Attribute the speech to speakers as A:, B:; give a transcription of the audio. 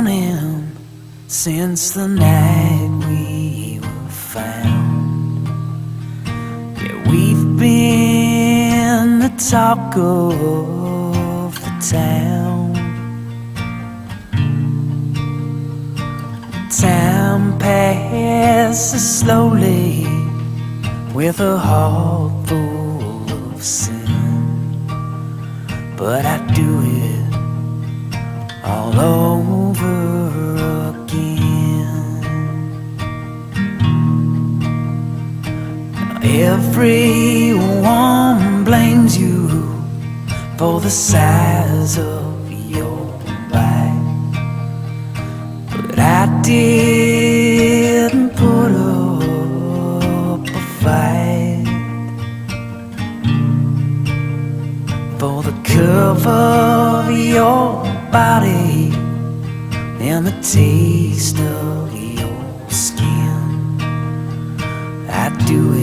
A: morning since the night we were found. Yeah, we've been the talk of the town. Time passes slowly with a heart full of sin, but I do it all over again. Everyone blames you for the size of your bite, but I didn't put up a fight for the curve of your body and the taste of your skin. I do it